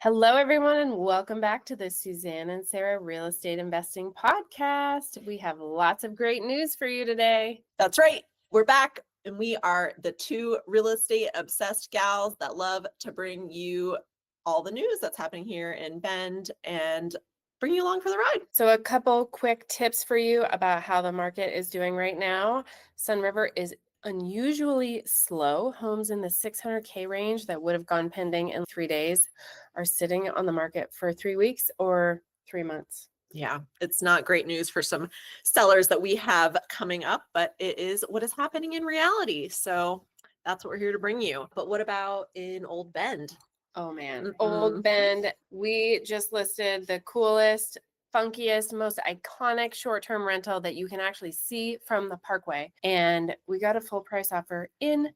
Hello, everyone, and welcome back to the Suzanne and Sarah Real Estate Investing Podcast. We have lots of great news for you today. That's right. We're back, and we are the two real estate obsessed gals that love to bring you all the news that's happening here in Bend and bring you along for the ride. So a couple quick tips for you about how the market is doing right now. Sunriver is unusually slow. Homes in the 600K range that would have gone pending in 3 days are sitting on the market for 3 weeks or 3 months. Yeah, it's not great news for some sellers that we have coming up, but it is what is happening in reality. So that's what we're here to bring you. But what about in Old Bend? Oh man, Old Bend. We just listed the coolest, funkiest, most iconic short-term rental that you can actually see from the parkway. And we got a full price offer in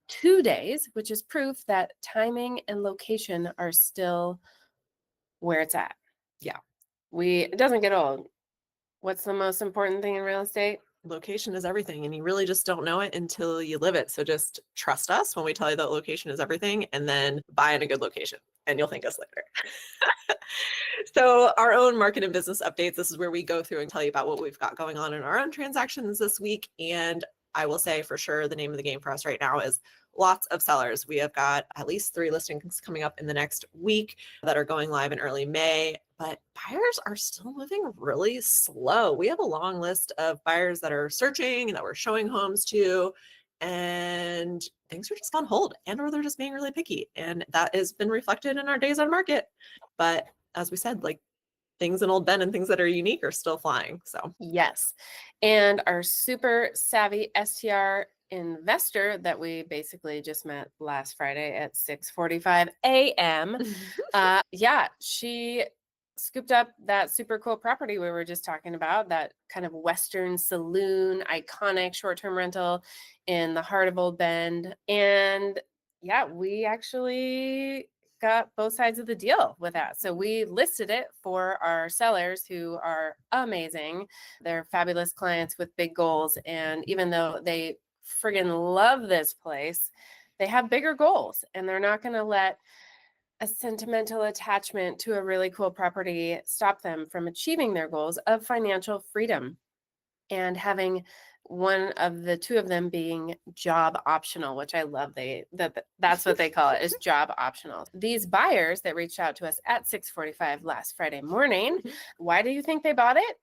2 days, which is proof that timing and location are still where it's at. Yeah. It doesn't get old. What's the most important thing in real estate? Location is everything, and you really just don't know it until you live it. So just trust us when we tell you that location is everything, and then buy in a good location, and you'll thank us later. So our own market and business updates, this is where we go through and tell you about what we've got going on in our own transactions this week. And I will say for sure the name of the game for us right now is lots of sellers. We have got at least 3 listings coming up in the next week that are going live in early May, but buyers are still moving really slow. We have a long list of buyers that are searching and that we're showing homes to, and things are just on hold, and or they're just being really picky. And that has been reflected in our days on market. But as we said, like, things in Old Bend and things that are unique are still flying. So Yes. And our super savvy STR investor that we basically just met last Friday at 6:45 a.m. She scooped up that super cool property we were just talking about, that kind of Western saloon, iconic short-term rental in the heart of Old Bend. And yeah, we actually got both sides of the deal with that. So we listed it for our sellers who are amazing. They're fabulous clients with big goals. And even though they friggin' love this place, they have bigger goals, and they're not going to let a sentimental attachment to a really cool property stop them from achieving their goals of financial freedom and having one of the two of them being job optional, which I love. That's what they call it, is job optional. These buyers that reached out to us at 6:45 last Friday morning, why do you think they bought it?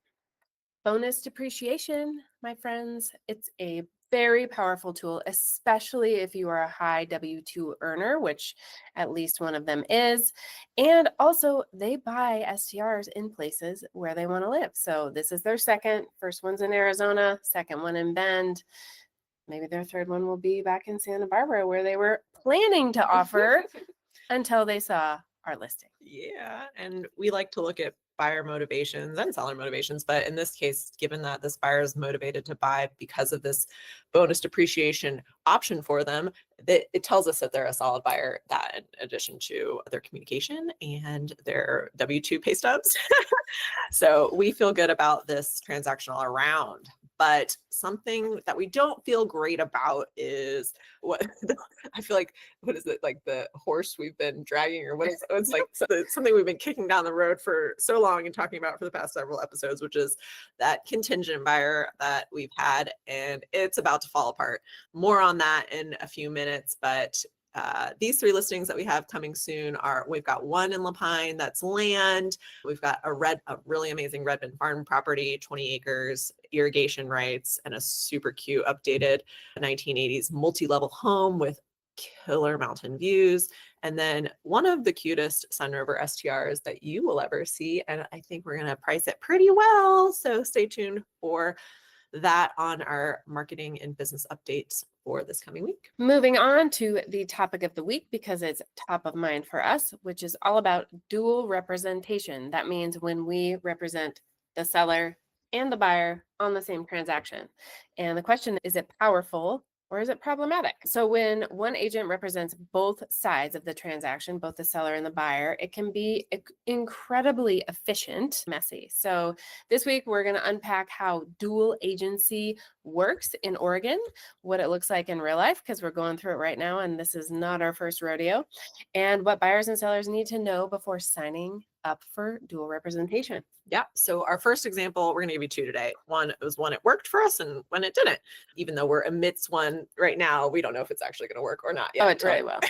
Bonus depreciation, my friends. It's a very powerful tool, especially if you are a high W-2 earner, which at least one of them is. And also, they buy STRs in places where they want to live. So this is their first one's in Arizona, second one in Bend. Maybe their third one will be back in Santa Barbara, where they were planning to offer until they saw our listing. yeah, and we like to look at buyer motivations and seller motivations, but in this case, given that this buyer is motivated to buy because of this bonus depreciation option for them, it tells us that they're a solid buyer, that in addition to their communication and their W-2 pay stubs. So we feel good about this transaction all around. But something that we don't feel great about is what I feel like, what is it, like the horse we've been dragging, or what is it's like something we've been kicking down the road for so long and talking about for the past several episodes, which is that contingent buyer that we've had, and it's about to fall apart. More on that in a few minutes, but these 3 listings that we have coming soon we've got one in La Pine that's land. We've got a really amazing Redmond farm property, 20 acres, irrigation rights, and a super cute updated 1980s multi-level home with killer mountain views. And then one of the cutest Sunriver STRs that you will ever see. And I think we're going to price it pretty well. So stay tuned for that on our marketing and business updates for this coming week. Moving on to the topic of the week, because it's top of mind for us, which is all about dual representation. That means when we represent the seller and the buyer on the same transaction. And the question, is it powerful or is it problematic? So when one agent represents both sides of the transaction, both the seller and the buyer, it can be incredibly efficient, messy. So this week we're going to unpack how dual agency works in Oregon, what it looks like in real life, because we're going through it right now and this is not our first rodeo, and what buyers and sellers need to know before signing up for dual representation. Yeah. So our first example, we're going to give you two today. One, it was when it worked for us and when it didn't. Even though we're amidst one right now, we don't know if it's actually going to work or not yet. Oh, it totally right? will.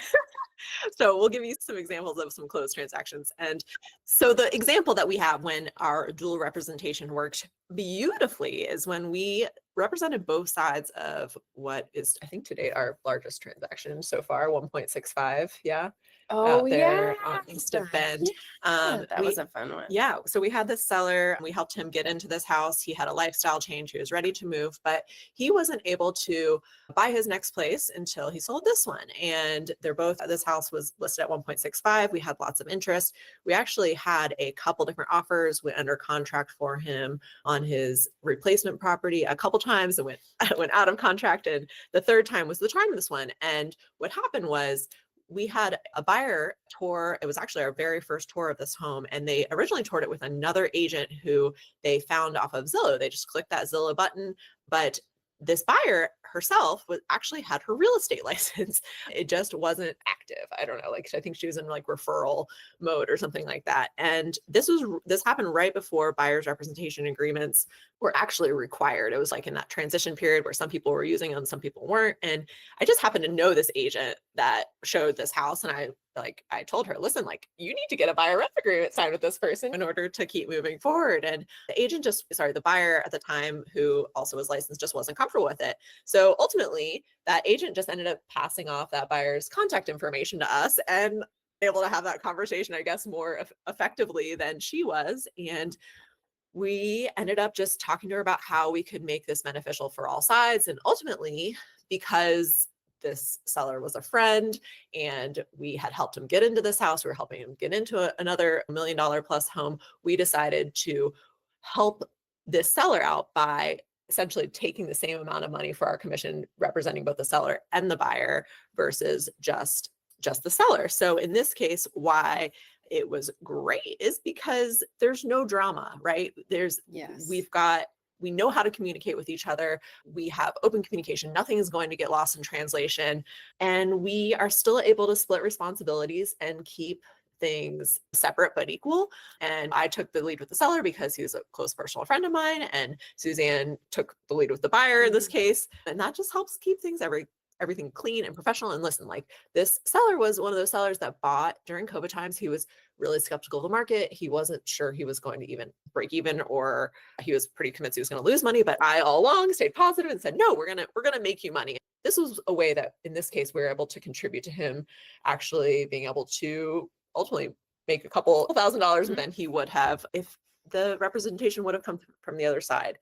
So we'll give you some examples of some closed transactions. And so the example that we have when our dual representation worked beautifully is when we represented both sides of what is, I think today, our largest transaction so far, 1.65. Yeah. Oh, Out there on East of Bend. Yeah, that was a fun one. Yeah. So we had this seller and we helped him get into this house. He had a lifestyle change. He was ready to move, but he wasn't able to buy his next place until he sold this one. And they're both, this house was listed at 1.65. We had lots of interest. We actually had a couple different offers, went under contract for him on his replacement property a couple times and went out of contract. And the third time was the time of this one. And what happened was, we had a buyer tour. It was actually our very first tour of this home. And they originally toured it with another agent who they found off of Zillow. They just clicked that Zillow button. But this buyer herself actually had her real estate license. It just wasn't active. I don't know. Like, I think she was in like referral mode or something like that. And this happened right before buyer's representation agreements were actually required. It was like in that transition period where some people were using them, some people weren't. And I just happened to know this agent that showed this house. And I told her, listen, like, you need to get a buyer rep agreement signed with this person in order to keep moving forward. And the buyer at the time, who also was licensed, just wasn't comfortable with it. So ultimately that agent just ended up passing off that buyer's contact information to us and able to have that conversation, I guess, more effectively than she was. And we ended up just talking to her about how we could make this beneficial for all sides. And ultimately, because this seller was a friend and we had helped him get into this house, we were helping him get into another $1 million plus home, we decided to help this seller out by essentially taking the same amount of money for our commission, representing both the seller and the buyer versus just the seller. So in this case, why it was great is because there's no drama, right? Yes. We know how to communicate with each other. We have open communication. Nothing is going to get lost in translation. And we are still able to split responsibilities and keep things separate but equal. And I took the lead with the seller because he was a close personal friend of mine. And Suzanne took the lead with the buyer in this case. And that just helps keep things everything clean and professional. And listen, like, this seller was one of those sellers that bought during COVID times. He was really skeptical of the market. He wasn't sure he was going to even break even, or he was pretty convinced he was going to lose money. But I all along stayed positive and said, no, we're gonna make you money. This was a way that in this case we were able to contribute to him actually being able to ultimately make a couple $1,000s than he would have if the representation would have come from the other side.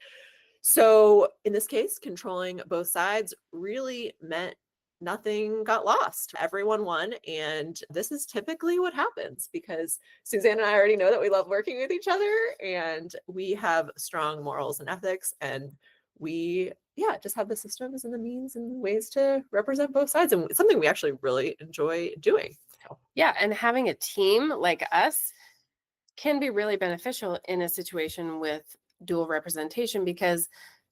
So in this case, controlling both sides really meant nothing got lost. Everyone won. And this is typically what happens because Suzanne and I already know that we love working with each other and we have strong morals and ethics. And we, just have the systems and the means and ways to represent both sides. And it's something we actually really enjoy doing. Yeah. And having a team like us can be really beneficial in a situation with dual representation, because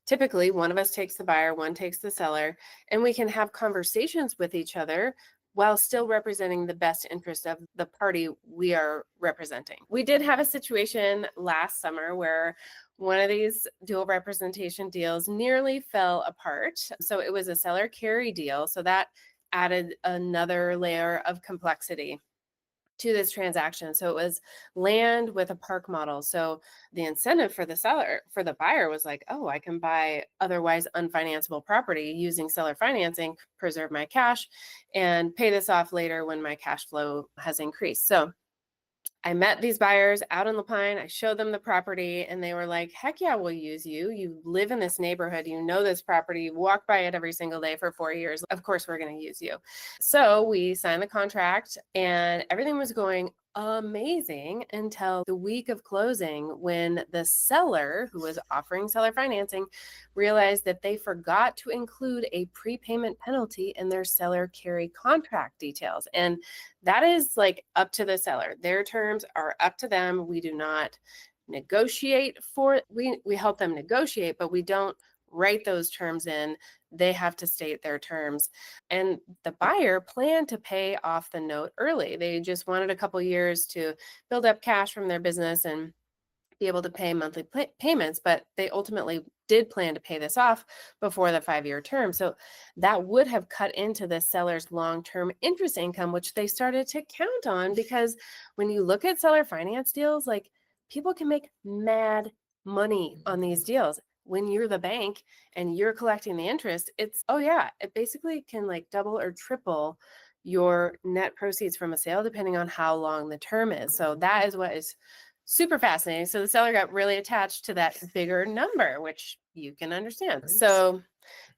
typically one of us takes the buyer, one takes the seller, and we can have conversations with each other while still representing the best interest of the party we are representing. We did have a situation last summer where one of these dual representation deals nearly fell apart. So it was a seller carry deal. So that added another layer of complexity to this transaction. So it was land with a park model. So the incentive for the buyer was like, oh, I can buy otherwise unfinanceable property using seller financing, preserve my cash, and pay this off later when my cash flow has increased. So I met these buyers out in La Pine. I showed them the property and they were like, heck yeah, we'll use you. You live in this neighborhood. You know this property. You walk by it every single day for 4 years. Of course, we're going to use you. So we signed the contract and everything was going amazing until the week of closing, when the seller, who was offering seller financing, realized that they forgot to include a prepayment penalty in their seller carry contract details. And that is like up to the seller. Their terms are up to them. We do not negotiate for, we help them negotiate, but we don't write those terms in. They have to state their terms. And the buyer planned to pay off the note early. They just wanted a couple years to build up cash from their business and be able to pay monthly payments, but they ultimately did plan to pay this off before the 5-year term. So that would have cut into the seller's long-term interest income, which they started to count on, because when you look at seller finance deals, like, people can make mad money on these deals. When you're the bank and you're collecting the interest, it's, oh yeah, it basically can like double or triple your net proceeds from a sale, depending on how long the term is. So that is what is super fascinating. So the seller got really attached to that bigger number, which you can understand. Right. So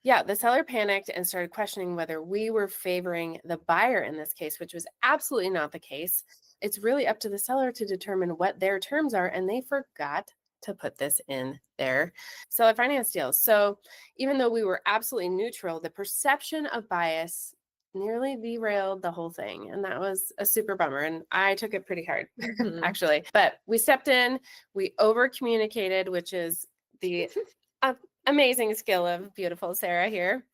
yeah, the seller panicked and started questioning whether we were favoring the buyer in this case, which was absolutely not the case. It's really up to the seller to determine what their terms are, and they forgot to put this in their seller finance deals. So even though we were absolutely neutral, the perception of bias nearly derailed the whole thing. And that was a super bummer. And I took it pretty hard, actually. But we stepped in, we over communicated, which is the amazing skill of beautiful Sarah here.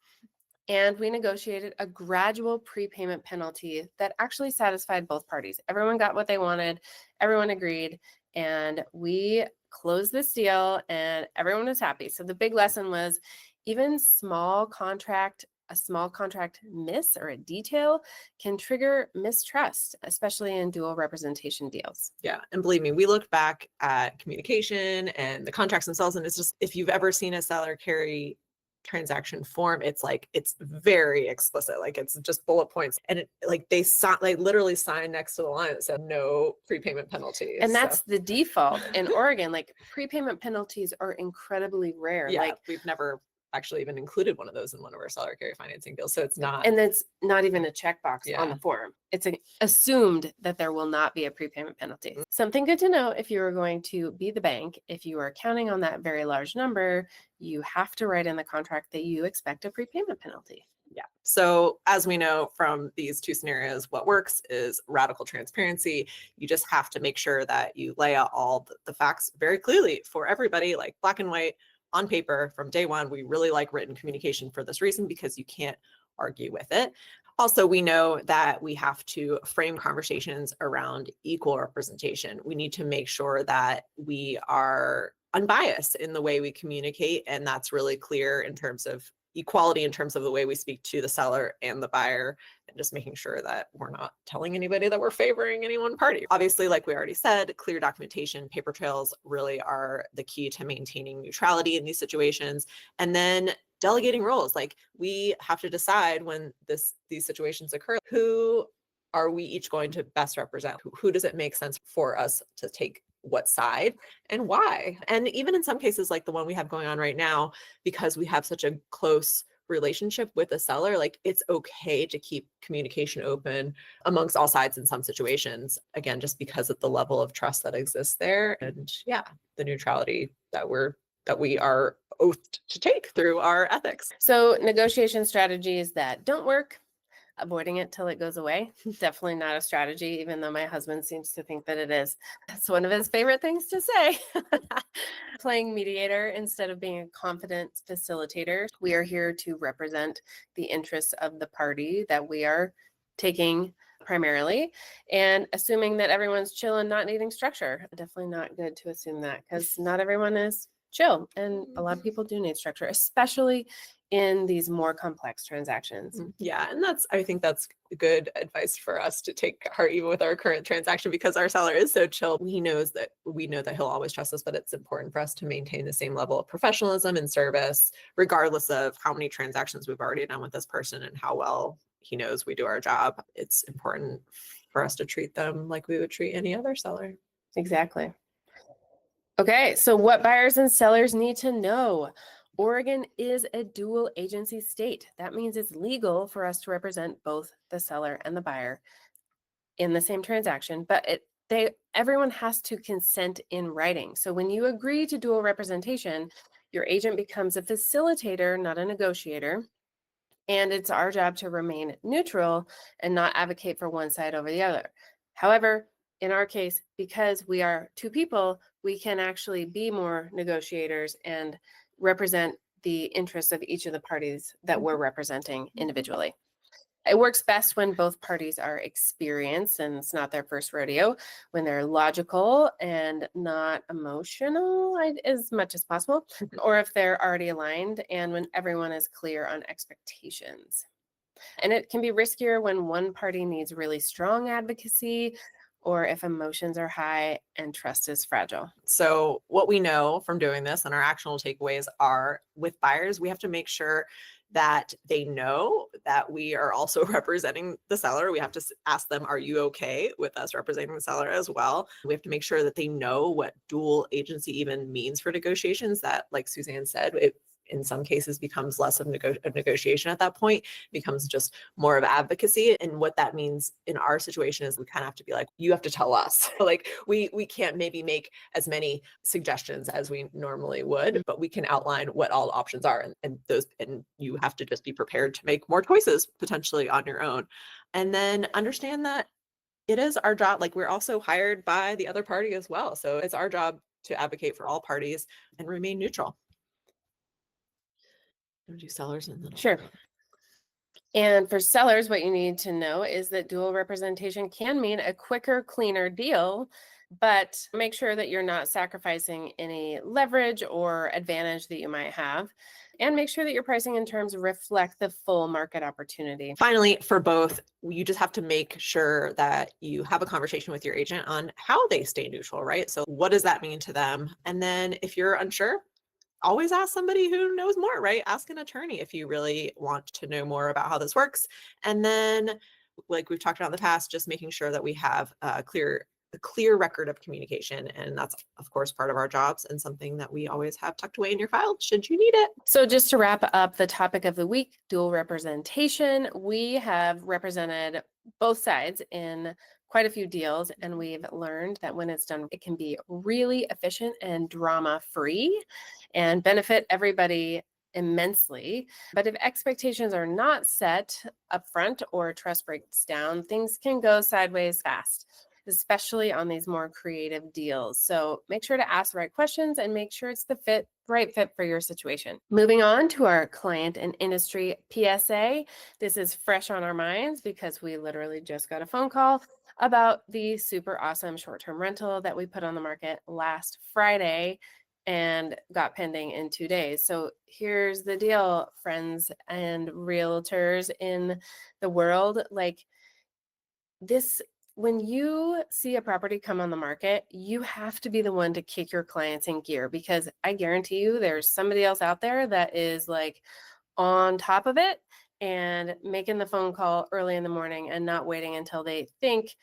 And we negotiated a gradual prepayment penalty that actually satisfied both parties. Everyone got what they wanted, everyone agreed, and we closed this deal and everyone was happy. So the big lesson was, even a small contract miss or a detail can trigger mistrust, especially in dual representation deals. Yeah. And believe me, we look back at communication and the contracts themselves, and it's just, if you've ever seen a seller carry transaction form, it's like, it's very explicit. Like, it's just bullet points. And it, like, they literally sign next to the line that said no prepayment penalties. And that's the default in Oregon. Like, prepayment penalties are incredibly rare. Yeah, like, we've never actually even included one of those in one of our seller carry financing deals. So it's not. And it's not even a checkbox on Yeah. the form. It's assumed that there will not be a prepayment penalty. Something good to know if you are going to be the bank, if you are counting on that very large number, you have to write in the contract that you expect a prepayment penalty. Yeah. So as we know from these two scenarios, what works is radical transparency. You just have to make sure that you lay out all the facts very clearly for everybody, like black and white on paper from day one. We really like written communication for this reason, because you can't argue with it. Also, we know that we have to frame conversations around equal representation. We need to make sure that we are unbiased in the way we communicate, and that's really clear in terms of equality, in terms of the way we speak to the seller and the buyer, and just making sure that we're not telling anybody that we're favoring any one party. Obviously, like we already said, clear documentation, paper trails really are the key to maintaining neutrality in these situations. And then delegating roles. Like, we have to decide when these situations occur, who are we each going to best represent? Who does it make sense for us to take what side and why? And even in some cases, like the one we have going on right now, because we have such a close relationship with the seller, like, it's okay to keep communication open amongst all sides in some situations, again, just because of the level of trust that exists there, and yeah, the neutrality that we are oathed to take through our ethics. So negotiation strategies that don't work: avoiding it till it goes away. Definitely not a strategy, even though my husband seems to think that it is. That's one of his favorite things to say. Playing mediator instead of being a confident facilitator. We are here to represent the interests of the party that we are taking primarily, and assuming that everyone's chill and not needing structure. Definitely not good to assume that, because not everyone is chill, and a lot of people do need structure, especially in these more complex transactions. Yeah. And I think that's good advice for us to take heart, even with our current transaction, because our seller is so chill. We know that he'll always trust us, but it's important for us to maintain the same level of professionalism and service, regardless of how many transactions we've already done with this person and how well he knows we do our job. It's important for us to treat them like we would treat any other seller. Exactly. Okay, so what buyers and sellers need to know. Oregon is a dual agency state. That means it's legal for us to represent both the seller and the buyer in the same transaction, but it everyone has to consent in writing. So when you agree to dual representation, your agent becomes a facilitator, not a negotiator. And it's our job to remain neutral and not advocate for one side over the other. However, in our case, because we are two people, we can actually be more negotiators and represent the interests of each of the parties that we're representing individually. It works best when both parties are experienced and it's not their first rodeo, when they're logical and not emotional as much as possible, or if they're already aligned and when everyone is clear on expectations. And it can be riskier when one party needs really strong advocacy or if emotions are high and trust is fragile. So what we know from doing this and our actionable takeaways are with buyers, we have to make sure that they know that we are also representing the seller. We have to ask them, are you okay with us representing the seller as well? We have to make sure that they know what dual agency even means for negotiations. That, like Suzanne said, it in some cases becomes less of a negotiation at that point, becomes just more of advocacy. And what that means in our situation is we kind of have to be like, you have to tell us. Like we can't maybe make as many suggestions as we normally would, but we can outline what all the options are. And you have to just be prepared to make more choices potentially on your own. And then understand that it is our job. Like we're also hired by the other party as well. So it's our job to advocate for all parties and remain neutral. Do sellers and then Sure. And for sellers, what you need to know is that dual representation can mean a quicker, cleaner deal, but make sure that you're not sacrificing any leverage or advantage that you might have. And make sure that your pricing and terms reflect the full market opportunity. Finally, for both, you just have to make sure that you have a conversation with your agent on how they stay neutral, right? So what does that mean to them? And then if you're unsure, always ask somebody who knows more, right? Ask an attorney if you really want to know more about how this works. And then, like we've talked about in the past, just making sure that we have a clear record of communication. And that's, of course, part of our jobs and something that we always have tucked away in your file should you need it. So just to wrap up the topic of the week, dual representation, we have represented both sides in quite a few deals, and we've learned that when it's done, it can be really efficient and drama-free and benefit everybody immensely. But if expectations are not set upfront or trust breaks down, things can go sideways fast, especially on these more creative deals. So make sure to ask the right questions and make sure it's the right fit for your situation. Moving on to our client and industry PSA. This is fresh on our minds because we literally just got a phone call about the super awesome short-term rental that we put on the market last Friday and got pending in 2 days. So here's the deal, friends and realtors in the world. Like this, when you see a property come on the market, you have to be the one to kick your clients in gear, because I guarantee you there's somebody else out there that is like on top of it and making the phone call early in the morning and not waiting until they think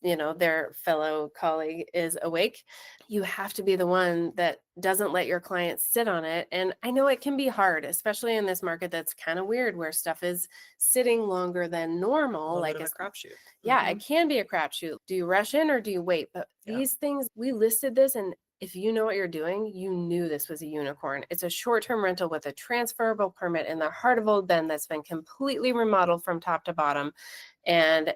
their fellow colleague is awake. You have to be the one that doesn't let your clients sit on it. And I know it can be hard, especially in this market that's kind of weird, where stuff is sitting longer than normal. Like a crapshoot. Yeah, it can be a crapshoot. Do you rush in or do you wait? But these things, we listed this, and if you know what you're doing, you knew this was a unicorn. It's a short-term rental with a transferable permit in the heart of Old Bend that's been completely remodeled from top to bottom. And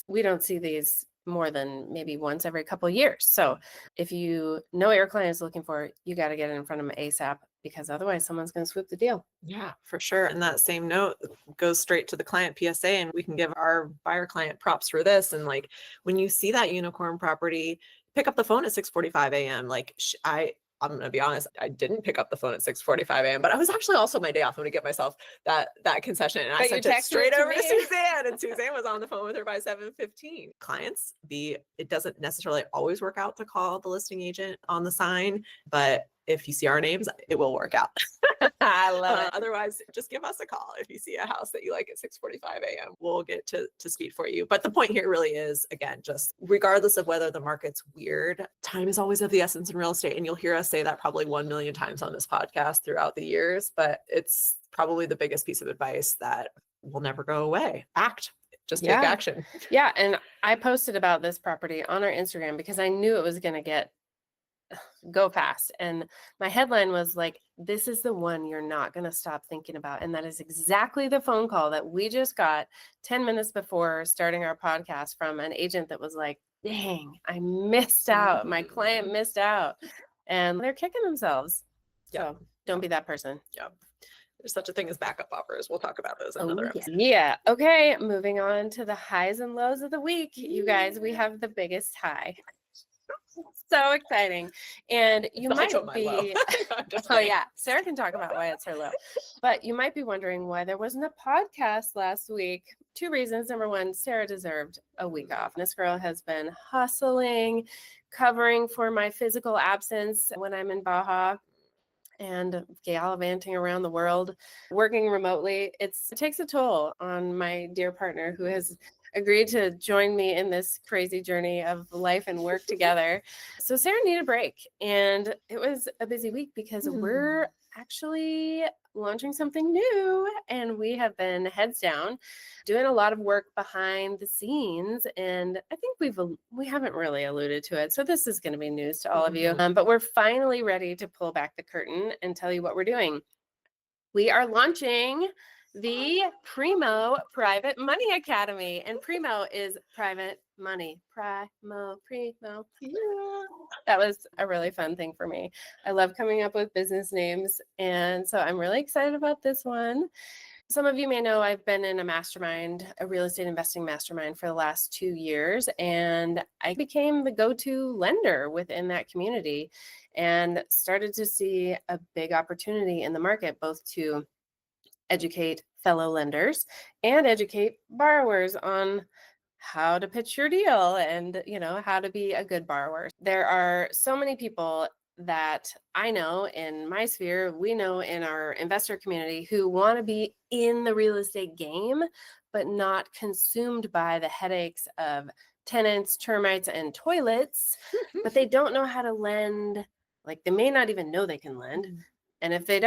we don't see these more than maybe once every couple of years. So if you know what your client is looking for, you got to get it in front of them ASAP, because otherwise someone's going to swoop the deal. Yeah, for sure. And that same note goes straight to the client PSA, and we can give our buyer client props for this. And like, when you see that unicorn property, pick up the phone at 6:45 a.m. Like I'm going to be honest, I didn't pick up the phone at 6:45 a.m., but I was actually also my day off. I'm going to give myself that concession. And I sent it straight over to Suzanne, and Suzanne was on the phone with her by 7:15. Clients, it doesn't necessarily always work out to call the listing agent on the sign, but if you see our names, it will work out. I love it. Otherwise, just give us a call if you see a house that you like at 6:45 a.m. We'll get to speed for you. But the point here really is, again, just regardless of whether the market's weird, time is always of the essence in real estate. And you'll hear us say that probably 1 million times on this podcast throughout the years, but it's probably the biggest piece of advice that will never go away. Act. Just take Yeah. action. Yeah. And I posted about this property on our Instagram because I knew it was going to go fast. And my headline was like, this is the one you're not going to stop thinking about. And that is exactly the phone call that we just got 10 minutes before starting our podcast from an agent that was like, dang, I missed out. My client missed out. And they're kicking themselves. Yeah. So don't be that person. Yeah. There's such a thing as backup offers. We'll talk about those in Oh, another yeah. episode. Yeah. Okay. Moving on to the highs and lows of the week. You guys, we have the biggest high. So exciting. And you It's might also my low. be, I'm just oh kidding. yeah, Sarah can talk about why it's her low. But you might be wondering why there wasn't a podcast last week. Two reasons. Number one, Sarah deserved a week off. This girl has been hustling, covering for my physical absence when I'm in Baja and gallivanting around the world, working remotely. It takes a toll on my dear partner who has agreed to join me in this crazy journey of life and work together. So Sarah needed a break, and it was a busy week because we're actually launching something new, and we have been heads down doing a lot of work behind the scenes, and I think we haven't really alluded to it, so this is going to be news to all of you, but we're finally ready to pull back the curtain and tell you what we're doing. We are launching the Primo Private Money Academy, and Primo is private money. Primo. Yeah. That was a really fun thing for me. I love coming up with business names, and so I'm really excited about this one. Some of you may know I've been in a mastermind, a real estate investing mastermind for the last 2 years, and I became the go-to lender within that community and started to see a big opportunity in the market, both to educate fellow lenders and educate borrowers on how to pitch your deal and how to be a good borrower. There are so many people that I know in my sphere, we know in our investor community, who want to be in the real estate game but not consumed by the headaches of tenants, termites, and toilets, but they don't know how to lend. Like, they may not even know they can lend. And if they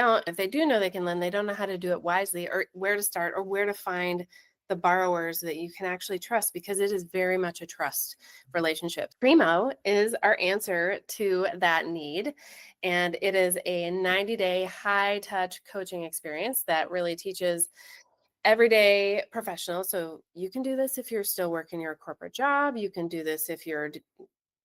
do know they can lend, they don't know how to do it wisely, or where to start, or where to find the borrowers that you can actually trust, because it is very much a trust relationship. Primo is our answer to that need. And it is a 90-day high-touch coaching experience that really teaches everyday professionals. So you can do this if you're still working your corporate job. You can do this if you're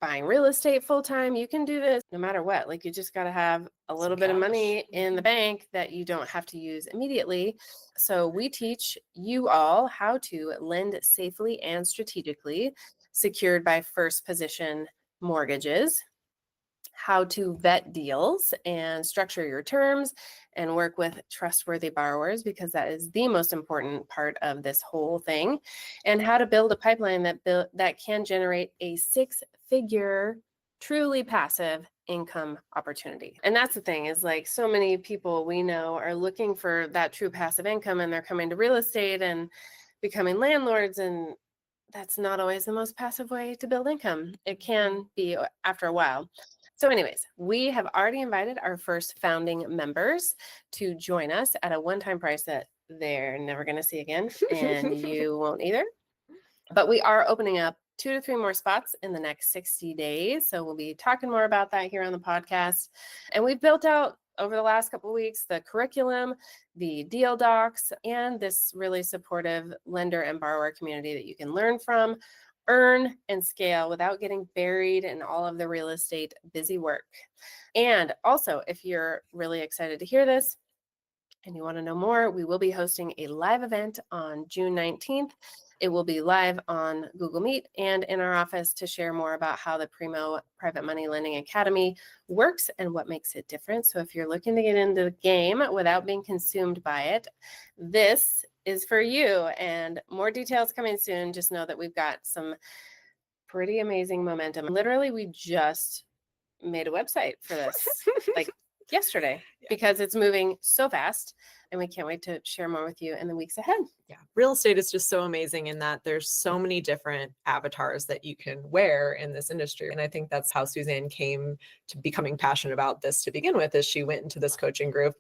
buying real estate full time. You can do this no matter what. Like, you just got to have a little bit of money in the bank that you don't have to use immediately. So we teach you all how to lend safely and strategically, secured by first position mortgages, how to vet deals and structure your terms and work with trustworthy borrowers, because that is the most important part of this whole thing, and how to build a pipeline that can generate a six-figure, truly passive income opportunity. And that's the thing, is like, so many people we know are looking for that true passive income, and they're coming to real estate and becoming landlords, and that's not always the most passive way to build income. It can be after a while. So anyways, we have already invited our first founding members to join us at a one-time price that they're never going to see again, and you won't either. But we are opening up 2 to 3 more spots in the next 60 days. So we'll be talking more about that here on the podcast. And we've built out over the last couple of weeks the curriculum, the deal docs, and this really supportive lender and borrower community that you can learn from, earn, and scale without getting buried in all of the real estate busy work. And also, if you're really excited to hear this and you want to know more, we will be hosting a live event on June 19th. It will be live on Google Meet and in our office to share more about how the Primo Private Money Lending Academy works and what makes it different. So if you're looking to get into the game without being consumed by it, this is for you. And more details coming soon. Just know that we've got some pretty amazing momentum. Literally, we just made a website for this like yesterday, because it's moving so fast, and we can't wait to share more with you in the weeks ahead. Yeah, real estate is just so amazing in that there's so many different avatars that you can wear in this industry. And I think that's how Suzanne came to becoming passionate about this to begin with, is she went into this coaching group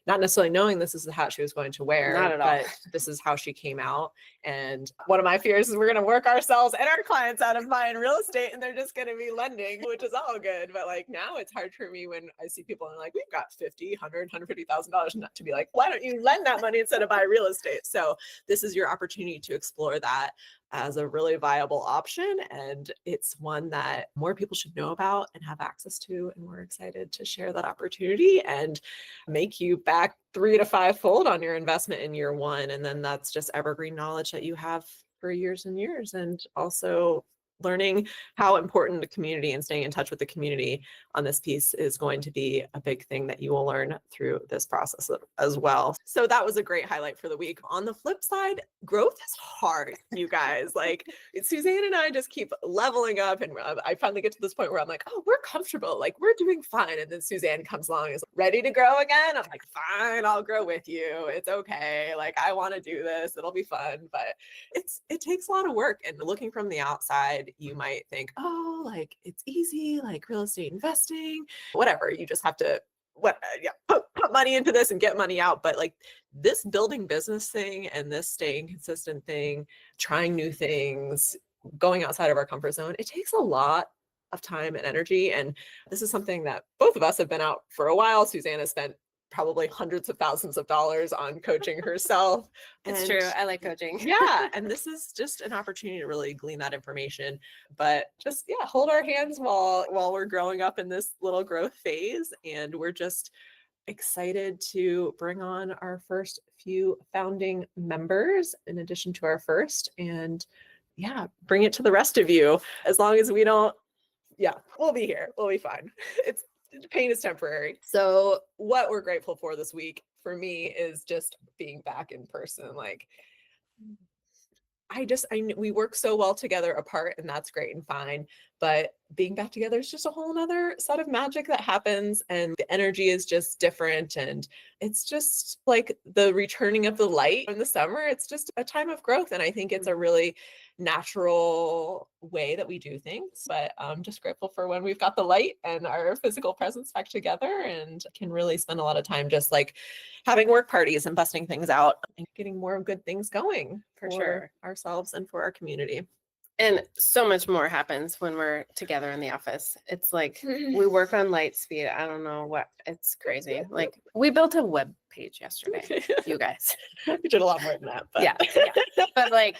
not necessarily knowing this is the hat she was going to wear, Not at all. but this is how she came out. And one of my fears is we're going to work ourselves and our clients out of buying real estate, and they're just going to be lending, which is all good. But like now it's hard for me when I see people and like, we've got $50, $100, $150,000, not to be like, why don't you lend that money instead of buy real estate? So this is your opportunity to explore that as a really viable option. And it's one that more people should know about and have access to. And we're excited to share that opportunity and make you back 3 to 5-fold on your investment in year one. And then that's just evergreen knowledge that you have for years and years. And also learning how important the community and staying in touch with the community on this piece is going to be a big thing that you will learn through this process as well. So that was a great highlight for the week. On the flip side, growth is hard, you guys. Like Suzanne and I just keep leveling up, and I finally get to this point where I'm like, oh, we're comfortable, like we're doing fine. And then Suzanne comes along and is ready to grow again. I'm like, fine, I'll grow with you. It's okay. Like I want to do this. It'll be fun, but it takes a lot of work. And looking from the outside, you might think, oh, like it's easy, like real estate investing, whatever. You just have to put money into this and get money out. But like this building business thing and this staying consistent thing, trying new things, going outside of our comfort zone, it takes a lot of time and energy. And this is something that both of us have been out for a while. Suzanne has spent probably hundreds of thousands of dollars on coaching herself. It's true. I like coaching. Yeah. And this is just an opportunity to really glean that information, but just, hold our hands while we're growing up in this little growth phase. And we're just excited to bring on our first few founding members in addition to our first, and bring it to the rest of you. As long as we don't, we'll be here. We'll be fine. Pain is temporary. So what we're grateful for this week for me is just being back in person. Like we work so well together apart, and that's great and fine. But being back together is just a whole nother set of magic that happens, and the energy is just different. And it's just like the returning of the light in the summer. It's just a time of growth. And I think it's a really natural way that we do things. But I'm just grateful for when we've got the light and our physical presence back together, and can really spend a lot of time just like having work parties and busting things out and getting more good things going For sure. ourselves and for our community. And so much more happens when we're together in the office. It's like we work on light speed. I don't know what, it's crazy. Like we built a web page yesterday, you guys. We did a lot more than that. But. Yeah. But like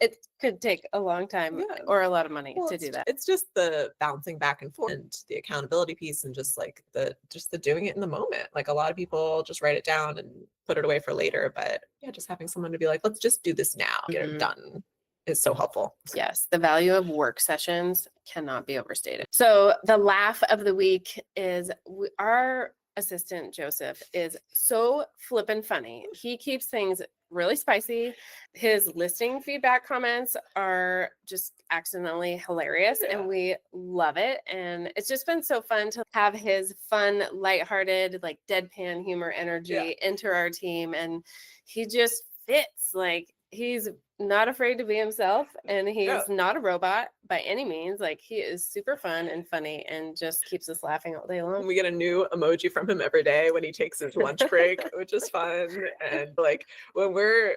it could take a long time or a lot of money to do that. It's just the bouncing back and forth and the accountability piece, and just like the doing it in the moment. Like a lot of people just write it down and put it away for later, but just having someone to be like, let's just do this now, get it done, is so helpful. Yes, the value of work sessions cannot be overstated. So the laugh of the week is our assistant Joseph is so flippin' funny. He keeps things really spicy. His listing feedback comments are just accidentally hilarious, and we love it. And it's just been so fun to have his fun, lighthearted, like deadpan humor energy enter our team. And he just fits. Like he's not afraid to be himself, and he's not a robot by any means. Like he is super fun and funny and just keeps us laughing all day long. We get a new emoji from him every day when he takes his lunch break, which is fun. And like when we're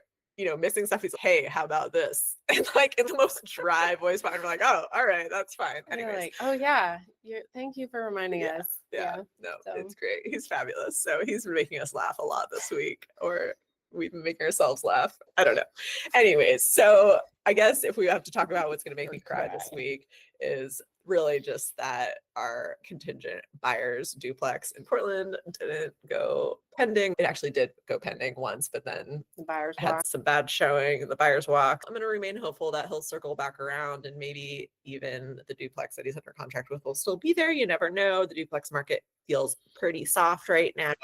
missing stuff, he's like, hey, how about this? And like in the most dry voice, we're like, oh, all right, that's fine. Anyways. Like, oh yeah, thank you for reminding us. It's great. He's fabulous. So he's been making us laugh a lot this week, or we've been making ourselves laugh. I don't know. Anyways, so I guess if we have to talk about what's going to make me cry this week is really just that our contingent buyers duplex in Portland didn't go pending. It actually did go pending once, but then the buyers had some bad showing in the buyer's walk. I'm going to remain hopeful that he'll circle back around, and maybe even the duplex that he's under contract with will still be there. You never know. The duplex market feels pretty soft right now.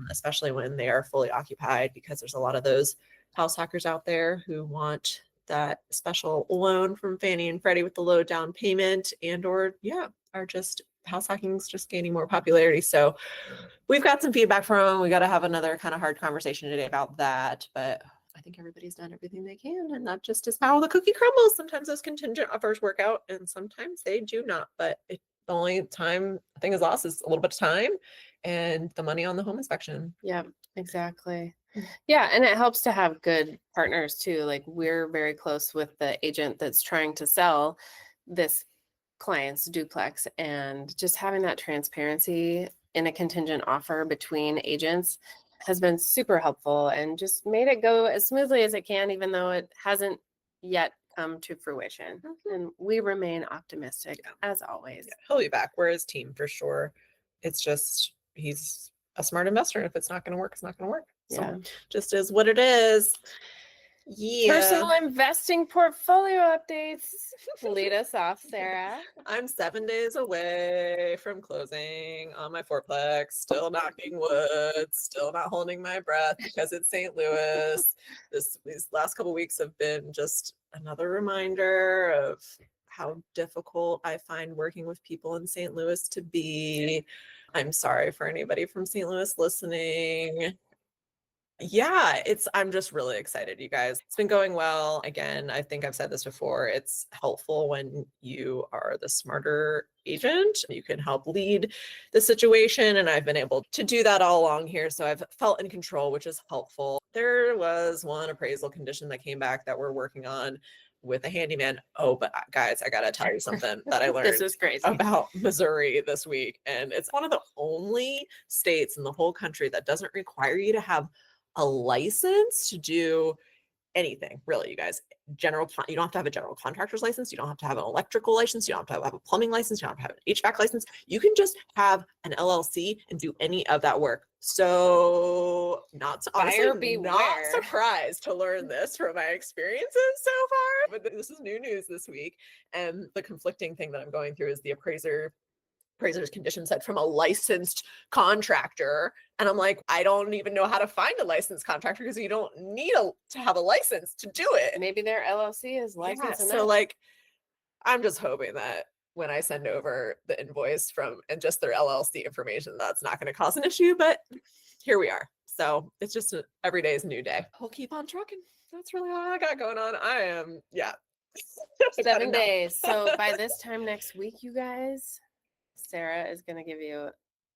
Especially when they are fully occupied, because there's a lot of those house hackers out there who want that special loan from Fannie and Freddie with the low down payment, and or are just house hacking is just gaining more popularity. So we've got some feedback from them. We got to have another kind of hard conversation today about that, but I think everybody's done everything they can, and that just is how the cookie crumbles. Sometimes those contingent offers work out, and sometimes they do not. But the only time a thing is lost is a little bit of time. and the money on the home inspection. Yep, exactly. Mm. Yeah, and it helps to have good partners too. Like we're very close with the agent that's trying to sell this client's duplex, and just having that transparency in a contingent offer between agents has been super helpful and just made it go as smoothly as it can, even though it hasn't yet come to fruition. And we remain optimistic as always. Yeah, he'll be back. We're his team for sure. It's just he's a smart investor. And if it's not going to work, it's not going to work. So Yeah. just is what it is. Yeah. Personal investing portfolio updates. Lead us off, Sarah. I'm 7 days away from closing on my fourplex, still knocking wood, still not holding my breath because it's St. Louis. These last couple weeks have been just another reminder of how difficult I find working with people in St. Louis to be. I'm sorry for anybody from St. Louis listening. Yeah, I'm just really excited, you guys. It's been going well. Again, I think I've said this before. It's helpful when you are the smarter agent. You can help lead the situation. And I've been able to do that all along here. So I've felt in control, which is helpful. There was one appraisal condition that came back that we're working on with a handyman. Oh, but guys, I gotta tell you something that I learned This is crazy. about Missouri this week. And it's one of the only states in the whole country that doesn't require you to have a license to do anything, really, you guys. You don't have to have a general contractor's license. You don't have to have an electrical license. You don't have to have a plumbing license. You don't have to have an HVAC license. You can just have an LLC and do any of that work. So Buyer honestly, not beware. surprised to learn this from my experiences so far. But this is new news this week. And the conflicting thing that I'm going through is the appraiser's condition set from a licensed contractor. And I'm like, I don't even know how to find a licensed contractor because you don't need to have a license to do it. Maybe their LLC is licensed enough. So like, I'm just hoping that when I send over the invoice and just their LLC information, that's not going to cause an issue, but here we are. So it's just every day is a new day. We'll keep on trucking. That's really all I got going on. I am, 7 days. So by this time next week, you guys, Sarah is going to give you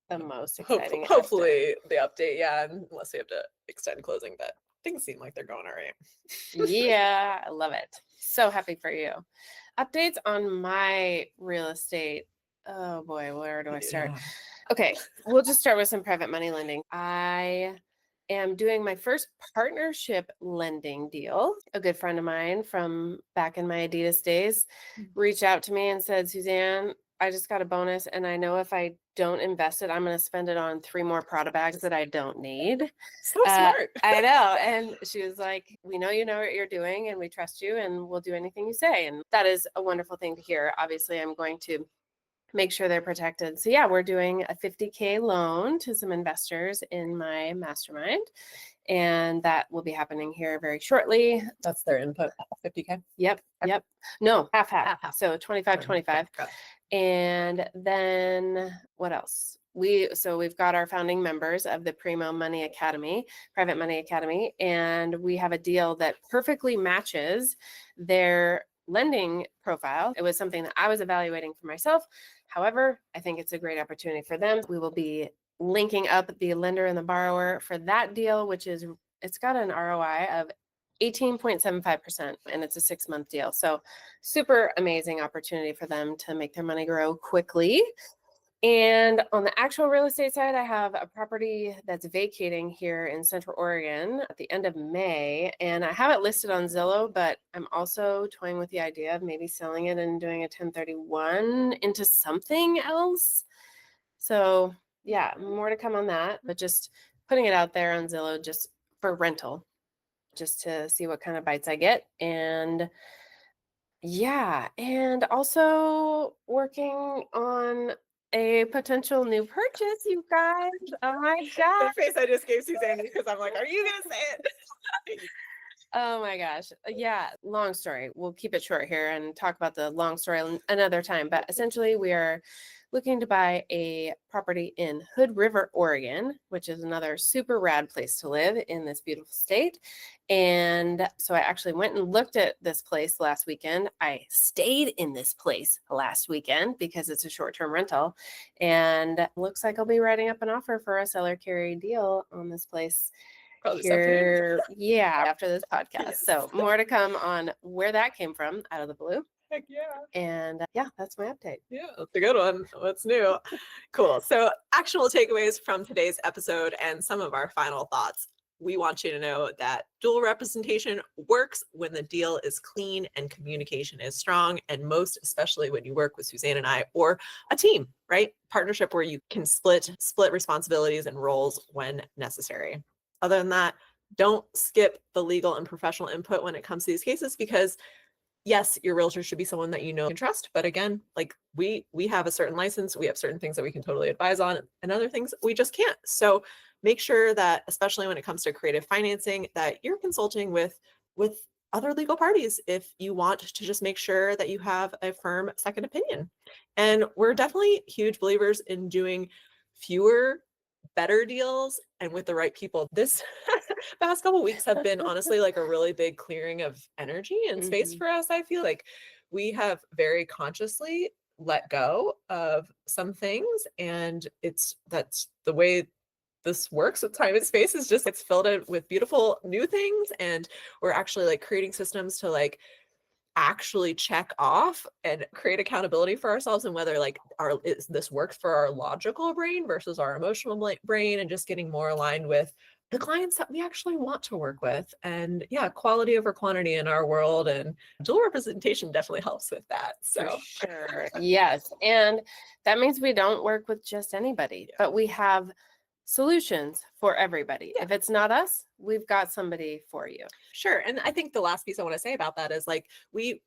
the most exciting hopefully the update, unless we have to extend closing, but things seem like they're going all right. Yeah, I love it. So happy for you. Updates on my real estate. Oh boy, where do I start? Yeah. Okay, we'll just start with some private money lending. I am doing my first partnership lending deal. A good friend of mine from back in my Adidas days reached out to me and said, Suzanne, I just got a bonus, and I know if I don't invest it, I'm going to spend it on 3 more Prada bags that I don't need. So smart. I know. And she was like, we know you know what you're doing, and we trust you, and we'll do anything you say. And that is a wonderful thing to hear. Obviously, I'm going to make sure they're protected. So yeah, we're doing a $50K loan to some investors in my mastermind. And that will be happening here very shortly. That's their input, $50K? Yep. No, half. Half. So 25. And then what else? We've got our founding members of the Primo Money Academy, Private Money Academy, and we have a deal that perfectly matches their lending profile. It was something that I was evaluating for myself. However, I think it's a great opportunity for them. We will be linking up the lender and the borrower for that deal, it's got an ROI of 18.75%, and it's a 6-month deal. So super amazing opportunity for them to make their money grow quickly. And on the actual real estate side, I have a property that's vacating here in Central Oregon at the end of May. And I have it listed on Zillow, but I'm also toying with the idea of maybe selling it and doing a 1031 into something else. So yeah, more to come on that, but just putting it out there on Zillow just for rental, just to see what kind of bites I get. And yeah, and also working on a potential new purchase, you guys. Oh my The gosh. face I just gave Suzanne because I'm like, are you going to say it? Oh my gosh. Yeah, long story. We'll keep it short here and talk about the long story another time. But essentially, we are looking to buy a property in Hood River, Oregon, which is another super rad place to live in this beautiful state. And so I actually went and looked at this place last weekend. I stayed in this place last weekend because it's a short-term rental, and looks like I'll be writing up an offer for a seller carry deal on this place Probably this afternoon. here, yeah, after this podcast. Yes. So more to come on where that came from out of the blue. Heck yeah. And yeah, that's my update. Yeah, that's a good one. What's new? Cool. So, actionable takeaways from today's episode and some of our final thoughts. We want you to know that dual representation works when the deal is clean and communication is strong, and most especially when you work with Suzanne and I or a team, right? Partnership where you can split responsibilities and roles when necessary. Other than that, don't skip the legal and professional input when it comes to these cases, because yes, your realtor should be someone that you know and trust. But again, like we have a certain license, we have certain things that we can totally advise on, and other things we just can't. So make sure that, especially when it comes to creative financing, that you're consulting with other legal parties if you want to just make sure that you have a firm second opinion. And we're definitely huge believers in doing fewer better deals and with the right people. This past couple weeks have been honestly like a really big clearing of energy and space for us. I feel like we have very consciously let go of some things, and that's the way this works with time and space, is just it's filled in with beautiful new things, and we're actually like creating systems to like actually check off and create accountability for ourselves, and whether like this works for our logical brain versus our emotional brain, and just getting more aligned with the clients that we actually want to work with. And yeah, quality over quantity in our world, and dual representation definitely helps with that. So For sure. Yes. And that means we don't work with just anybody, but we have solutions for everybody. Yeah. If it's not us, we've got somebody for you. Sure. And I think the last piece I want to say about that is like we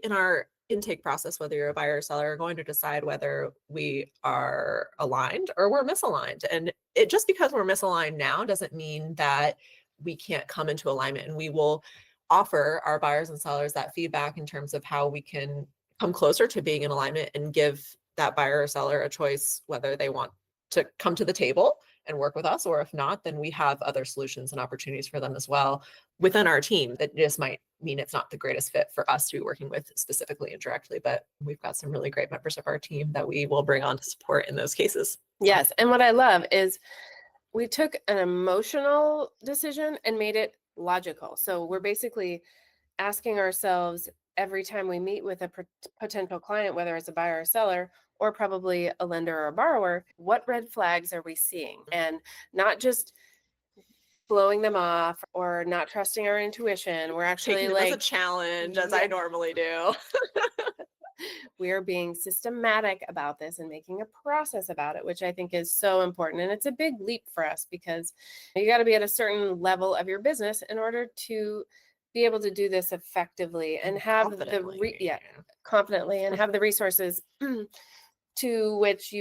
in our intake process, whether you're a buyer or seller, are going to decide whether we are aligned or we're misaligned. And it just because we're misaligned now doesn't mean that we can't come into alignment. And we will offer our buyers and sellers that feedback in terms of how we can come closer to being in alignment, and give that buyer or seller a choice whether they want to come to the table and work with us, or if not, then we have other solutions and opportunities for them as well within our team. That just might mean it's not the greatest fit for us to be working with specifically and directly, but we've got some really great members of our team that we will bring on to support in those cases. Yes. And what I love is we took an emotional decision and made it logical. So we're basically asking ourselves every time we meet with a potential client, whether it's a buyer or seller, or probably a lender or a borrower, what red flags are we seeing? And not just blowing them off or not trusting our intuition. We're actually Taking them like as a challenge, as I normally do. we are being systematic about this and making a process about it, which I think is so important. And it's a big leap for us, because you got to be at a certain level of your business in order to be able to do this effectively and have confidently and have the resources to which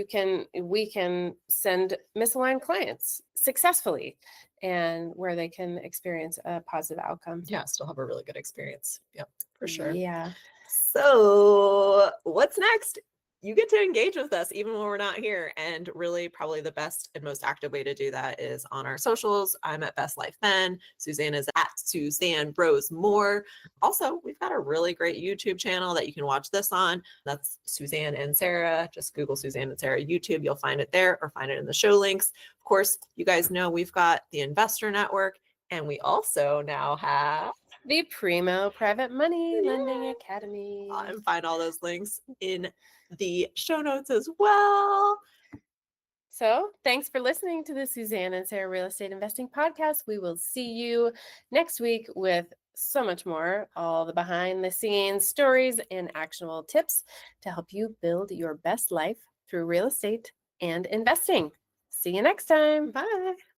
we can send misaligned clients successfully, and where they can experience a positive outcome. Yeah, still have a really good experience. Yep, for sure. Yeah. So what's next? You get to engage with us even when we're not here. And really, probably the best and most active way to do that is on our socials. I'm at Best Life Ben. Suzanne is at Suzanne Bros More. Also, we've got a really great YouTube channel that you can watch this on. That's Suzanne and Sarah. Just Google Suzanne and Sarah YouTube. You'll find it there, or find it in the show links. Of course, you guys know we've got the Investor Network, and we also now have the Primo Private Money Lending Academy. And find all those links in the show notes as well. So thanks for listening to the Suzanne and Sarah Real Estate Investing Podcast. We will see you next week with so much more, all the behind the scenes stories and actionable tips to help you build your best life through real estate and investing. See you next time. Bye.